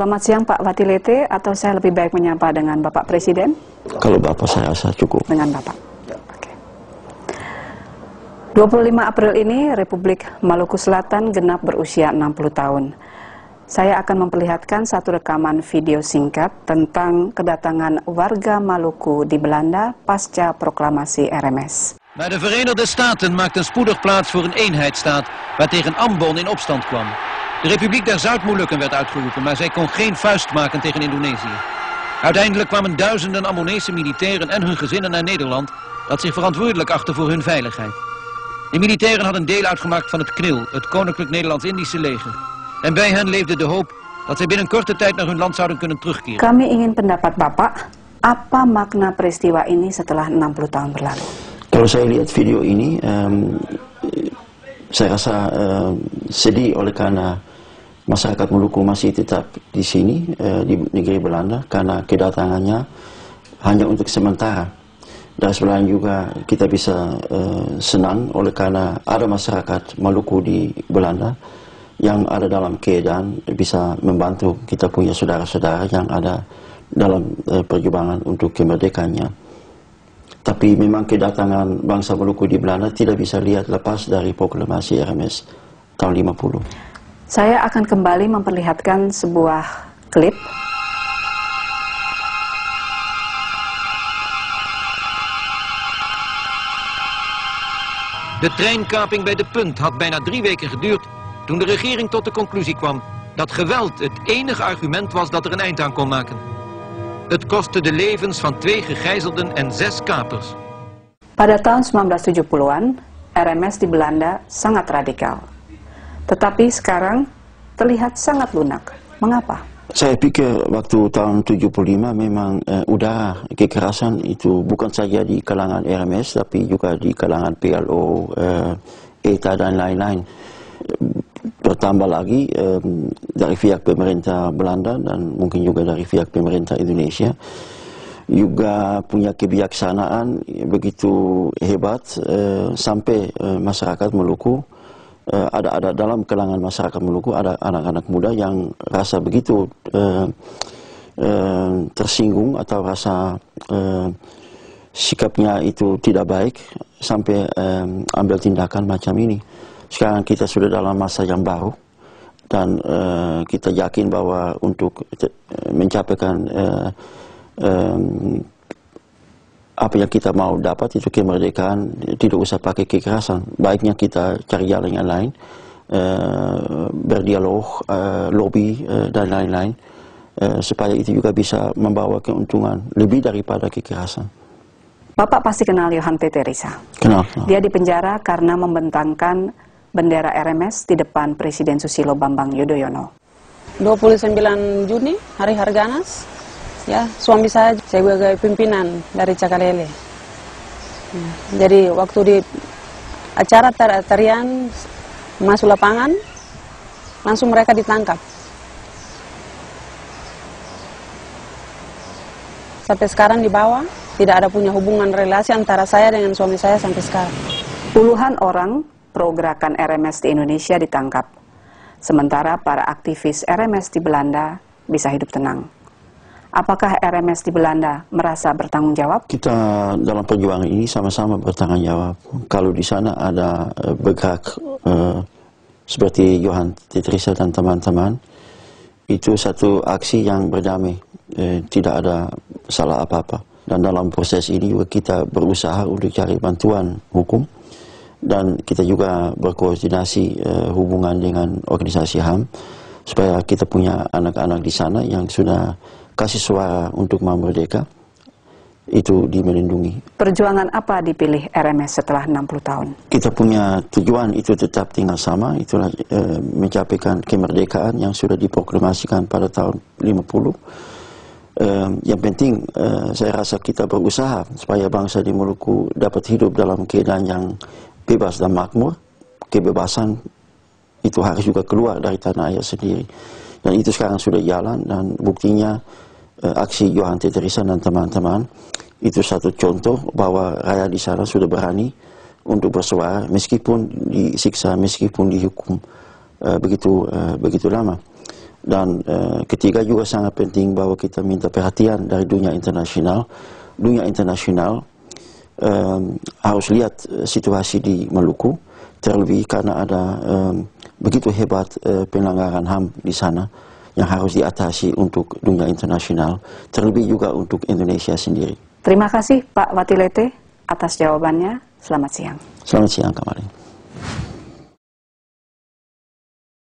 Selamat siang Pak Watilete, atau saya lebih baik menyapa dengan Bapak Presiden? Kalau Bapak saya rasa cukup. Dengan Bapak. Oke. 25 April ini Republik Maluku Selatan genap berusia 60 tahun. Saya akan memperlihatkan satu rekaman video singkat tentang kedatangan warga Maluku di Belanda pasca proklamasi RMS. Maar de Verenigde Staten maakten spoedig plaats voor een eenheidsstaat waar tegen Ambon in opstand kwam. De Republiek der Zuid-Molukken werd uitgeroepen, maar zij kon geen vuist maken tegen Indonesië. Uiteindelijk kwamen duizenden Ambonese militairen en hun gezinnen naar Nederland, dat zich verantwoordelijk achtte voor hun veiligheid. De militairen hadden deel uitgemaakt van het KNIL, het Koninklijk Nederlands-Indische leger. En bij hen leefde de hoop dat zij binnen korte tijd naar hun land zouden kunnen terugkeren. Kami ingin pendapat Bapak, apa makna peristiwa ini setelah 60 tahun berlalu? Kalau saya lihat video ini, saya rasa sedih oleh karena masyarakat Maluku masih tetap di sini, di negeri Belanda, karena kedatangannya hanya untuk sementara. Dan sebenarnya juga kita bisa senang oleh karena ada masyarakat Maluku di Belanda yang ada dalam keadaan bisa membantu kita punya saudara-saudara yang ada dalam perjuangan untuk kemerdekaannya. Tapi memang kedatangan bangsa Maluku di Belanda tidak bisa lihat lepas dari proklamasi RMS tahun 50. Saya akan kembali memperlihatkan sebuah klip. De treinkaping bij De Punt had bijna 3 weken geduurd toen de regering tot de conclusie kwam dat geweld het enige argument was dat er een eind aan kon maken. Het kostte de levens van 2 gegijzelden en 6 kapers. Pada tahun 1970-an, RMS di Belanda sangat radikal. Tetapi sekarang terlihat sangat lunak. Mengapa? Saya pikir waktu tahun 75 memang udara kekerasan itu bukan saja di kalangan RMS tapi juga di kalangan PLO, ETA dan lain-lain. Bertambah lagi dari pihak pemerintah Belanda dan mungkin juga dari pihak pemerintah Indonesia juga punya kebijaksanaan begitu hebat sampai masyarakat Maluku ada dalam kalangan masyarakat Maluku ada anak-anak muda yang rasa begitu tersinggung atau rasa sikapnya itu tidak baik sampai ambil tindakan macam ini. Sekarang kita sudah dalam masa yang baru dan kita yakin bahwa untuk mencapaikan apa yang kita mau dapat itu kemerdekaan, tidak usah pakai kekerasan. Baiknya kita cari jalan yang lain, berdialog, lobby dan lain-lain, supaya itu juga bisa membawa keuntungan lebih daripada kekerasan. Bapak pasti kenal Johan Teterisa. Kenal. Dia dipenjara karena membentangkan bendera RMS di depan Presiden Susilo Bambang Yudhoyono. 29 Juni, hari Harganas, ya suami saya sebagai pimpinan dari Cakalele. Jadi waktu di acara tarian masuk lapangan, langsung mereka ditangkap. Sampai sekarang di bawah, tidak ada punya hubungan relasi antara saya dengan suami saya sampai sekarang. Puluhan orang pro-gerakan RMS di Indonesia ditangkap, sementara para aktivis RMS di Belanda bisa hidup tenang. Apakah RMS di Belanda merasa bertanggung jawab? Kita dalam perjuangan ini sama-sama bertanggung jawab. Kalau di sana ada bergerak seperti Johan Teterisa dan teman-teman, itu satu aksi yang berdamai, tidak ada salah apa-apa. Dan dalam proses ini kita berusaha untuk cari bantuan hukum. Dan kita juga berkoordinasi hubungan dengan organisasi HAM supaya kita punya anak-anak di sana yang sudah kasih suara untuk mau merdeka itu dilindungi. Perjuangan apa dipilih RMS setelah 60 tahun? Kita punya tujuan itu tetap tinggal sama, itulah mencapaikan kemerdekaan yang sudah diproklamasikan pada tahun 50. Yang penting saya rasa kita berusaha supaya bangsa di Maluku dapat hidup dalam keadaan yang bebas dan makmur. Kebebasan itu harus juga keluar dari tanah air sendiri. Dan itu sekarang sudah jalan dan buktinya aksi Johan Teterisa dan teman-teman itu satu contoh bahwa rakyat di sana sudah berani untuk bersuara meskipun disiksa, meskipun dihukum begitu lama. Dan ketiga juga sangat penting bahwa kita minta perhatian dari dunia internasional. Dunia internasional harus lihat situasi di Maluku, terlebih karena ada begitu hebat pelanggaran HAM di sana yang harus diatasi untuk dunia internasional, terlebih juga untuk Indonesia sendiri. Terima kasih Pak Watilete atas jawabannya. Selamat siang. Selamat siang kembali.